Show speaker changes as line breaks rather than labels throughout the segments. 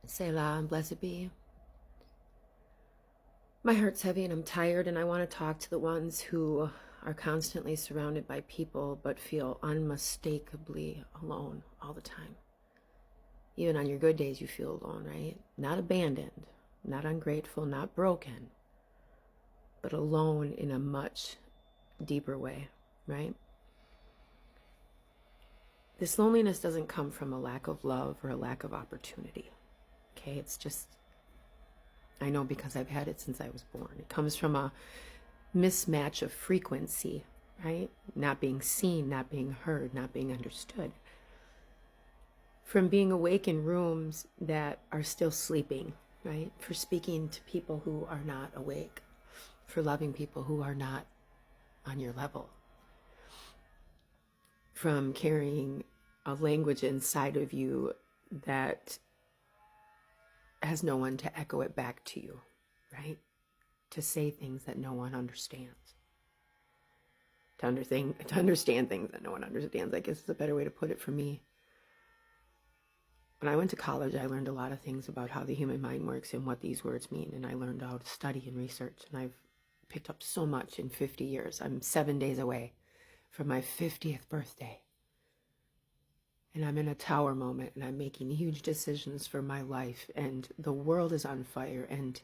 Selah and blessed be. My heart's heavy and I'm tired, and I want to talk to the ones who are constantly surrounded by people but feel unmistakably alone all the time. Even on your good days, you feel alone, right? Not abandoned, not ungrateful, not broken, but alone in a much deeper way, right? This loneliness doesn't come from a lack of love or a lack of opportunity, okay? It's just, I know because I've had it since I was born. It comes from a mismatch of frequency, right? Not being seen, not being heard, not being understood. From being awake in rooms that are still sleeping, right? For speaking to people who are not awake, for loving people who are not on your level. From carrying a language inside of you that has no one to echo it back to you, right? To say things that no one understands. To understand things that no one understands, I guess is a better way to put it for me. When I went to college, I learned a lot of things about how the human mind works and what these words mean. And I learned how to study and research. And I've picked up so much in 50 years. I'm 7 days away from my 50th birthday. And I'm in a tower moment, and I'm making huge decisions for my life. And the world is on fire. And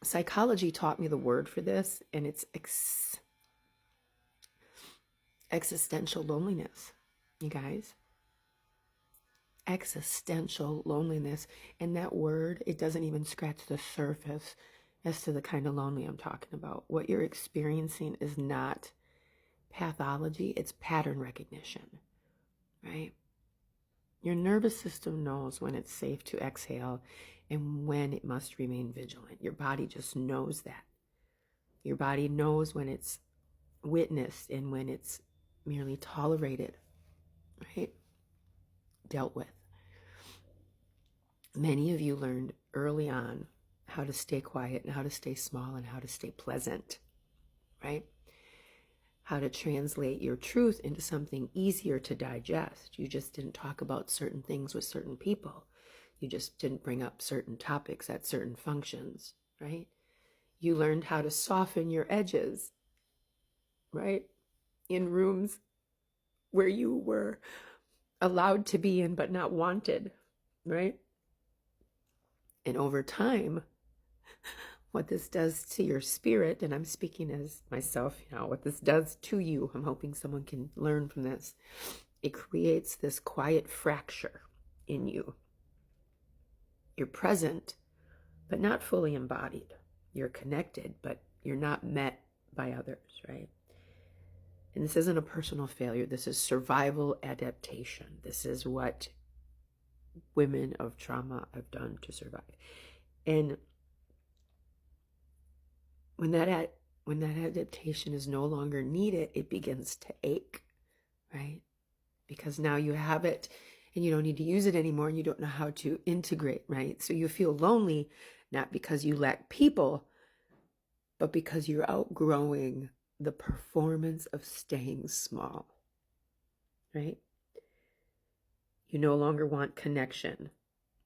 psychology taught me the word for this, and it's existential loneliness, you guys. Existential loneliness. And that word, it doesn't even scratch the surface as to the kind of lonely I'm talking about. What you're experiencing is not pathology, it's pattern recognition, right? Your nervous system knows when it's safe to exhale and when it must remain vigilant. Your body just knows that. Your body knows when it's witnessed and when it's merely tolerated, right? Dealt with. Many of you learned early on how to stay quiet and how to stay small and how to stay pleasant, right? How to translate your truth into something easier to digest. You just didn't talk about certain things with certain people. You just didn't bring up certain topics at certain functions, right? You learned how to soften your edges, right? In rooms where you were allowed to be in but not wanted, right? And over time, what this does to your spirit, and I'm speaking as myself, what this does to you, I'm hoping someone can learn from this. It creates this quiet fracture in you. You're present, but not fully embodied. You're connected, but you're not met by others, right? And this isn't a personal failure. This is survival adaptation. This is what women of trauma have done to survive. And when that adaptation is no longer needed, it begins to ache, right? Because now you have it and you don't need to use it anymore, and you don't know how to integrate, right? So you feel lonely, not because you lack people, but because you're outgrowing the performance of staying small, right? You no longer want connection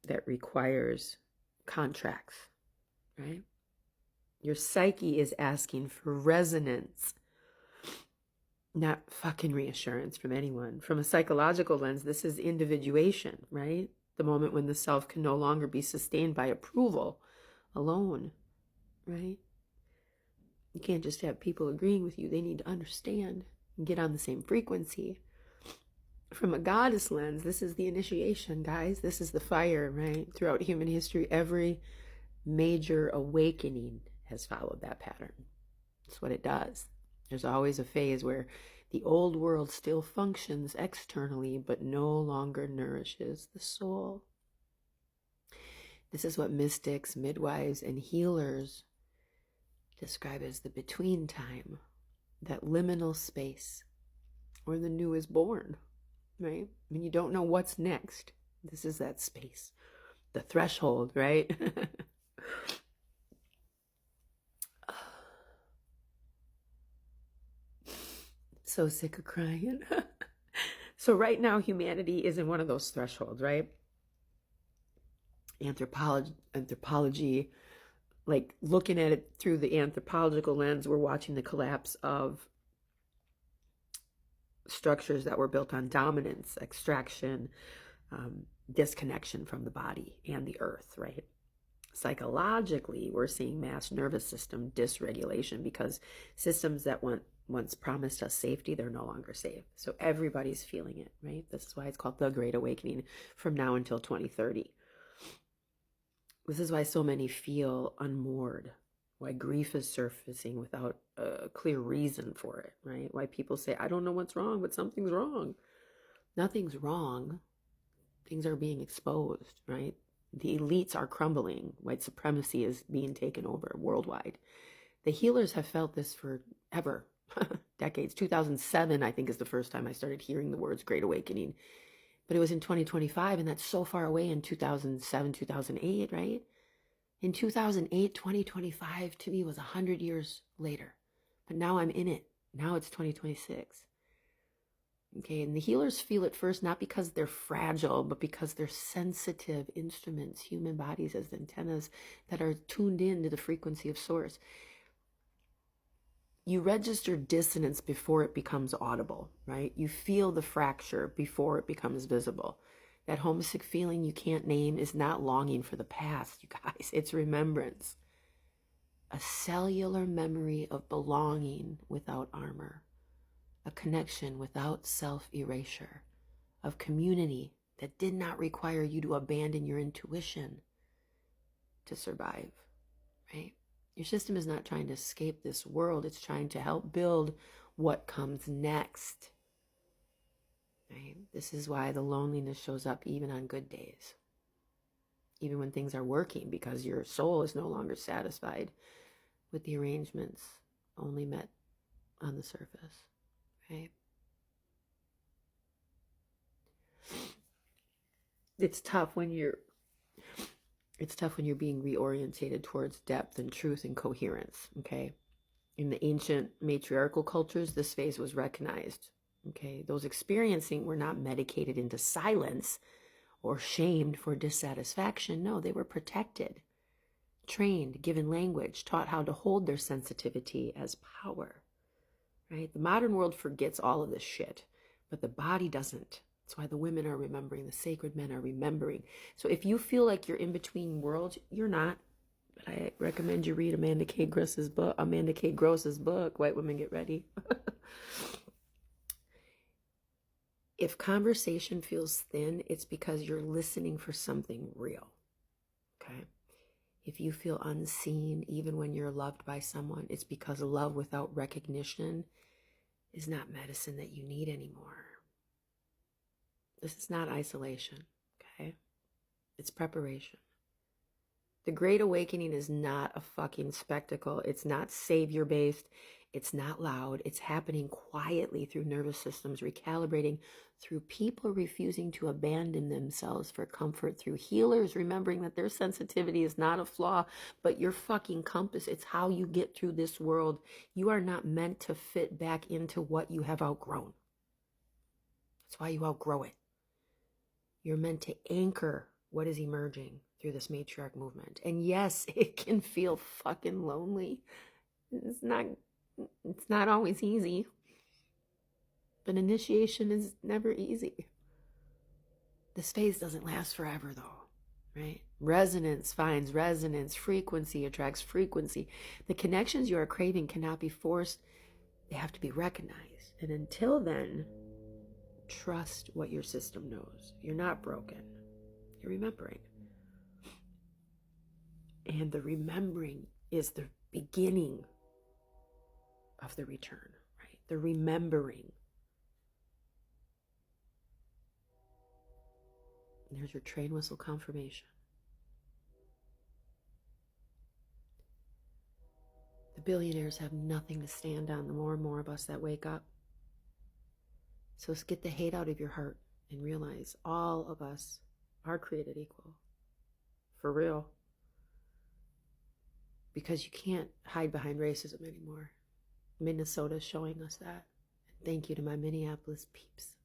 that requires contracts, right? Your psyche is asking for resonance, not fucking reassurance from anyone. From a psychological lens, this is individuation, right? The moment when the self can no longer be sustained by approval alone, right? You can't just have people agreeing with you. They need to understand and get on the same frequency. From a goddess lens, this is the initiation, guys. This is the fire, right? Throughout human history, every major awakening has followed that pattern. That's what it does. There's always a phase where the old world still functions externally, but no longer nourishes the soul. This is what mystics, midwives, and healers describe as the between time, that liminal space where the new is born, right? When you don't know what's next, this is that space, the threshold, right? So sick of crying. So right now, humanity is in one of those thresholds, right? anthropology, like looking at it through the anthropological lens, we're watching the collapse of structures that were built on dominance, extraction, disconnection from the body and the earth, right? Psychologically, we're seeing mass nervous system dysregulation because systems that once promised us safety, they're no longer safe. So everybody's feeling it, right? This is why it's called the Great Awakening from now until 2030. This is why so many feel unmoored, why grief is surfacing without a clear reason for it, right? Why people say, I don't know what's wrong, but something's wrong. Nothing's wrong. Things are being exposed, right? The elites are crumbling. White supremacy is being taken over worldwide. The healers have felt this forever, decades. 2007, I think, is the first time I started hearing the words Great Awakening. But it was in 2025, and that's so far away in 2007, 2008, right? In 2008, 2025 to me was 100 years later. But now I'm in it. Now it's 2026. Okay, and the healers feel it first, not because they're fragile, but because they're sensitive instruments, human bodies as antennas that are tuned in to the frequency of source. You register dissonance before it becomes audible, right? You feel the fracture before it becomes visible. That homesick feeling you can't name is not longing for the past, you guys. It's remembrance. A cellular memory of belonging without armor. A connection without self-erasure, of community that did not require you to abandon your intuition to survive, right? Your system is not trying to escape this world. It's trying to help build what comes next, right? This is why the loneliness shows up even on good days, even when things are working, because your soul is no longer satisfied with the arrangements only met on the surface. Right? It's tough when you're being reorientated towards depth and truth and coherence. Okay. In the ancient matriarchal cultures, this phase was recognized. Okay. Those experiencing were not medicated into silence or shamed for dissatisfaction. No, they were protected, trained, given language, taught how to hold their sensitivity as power. Right? The modern world forgets all of this shit, but the body doesn't. That's why the women are remembering, the sacred men are remembering. So if you feel like you're in between worlds, you're not. But I recommend you read Amanda K. Gross's book, White Women Get Ready. If conversation feels thin, it's because you're listening for something real. Okay? If you feel unseen, even when you're loved by someone, it's because love without recognition is not medicine that you need anymore. This is not isolation, okay? It's preparation. The Great Awakening is not a fucking spectacle. It's not savior-based. It's not loud. It's happening quietly through nervous systems recalibrating, through people refusing to abandon themselves for comfort, through healers remembering that their sensitivity is not a flaw, but your fucking compass. It's how you get through this world. You are not meant to fit back into what you have outgrown. That's why you outgrow it. You're meant to anchor what is emerging through this matriarch movement. And yes, it can feel fucking lonely. It's not always easy. But initiation is never easy. This phase doesn't last forever though, right? Resonance finds resonance. Frequency attracts frequency. The connections you are craving cannot be forced. They have to be recognized. And until then, trust what your system knows. You're not broken. You're remembering. And the remembering is the beginning of the return, right? The remembering. And there's your train whistle confirmation. The billionaires have nothing to stand on, the more and more of us that wake up. So let's get the hate out of your heart and realize all of us are created equal. For real. Because you can't hide behind racism anymore. Minnesota's showing us that. And thank you to my Minneapolis peeps.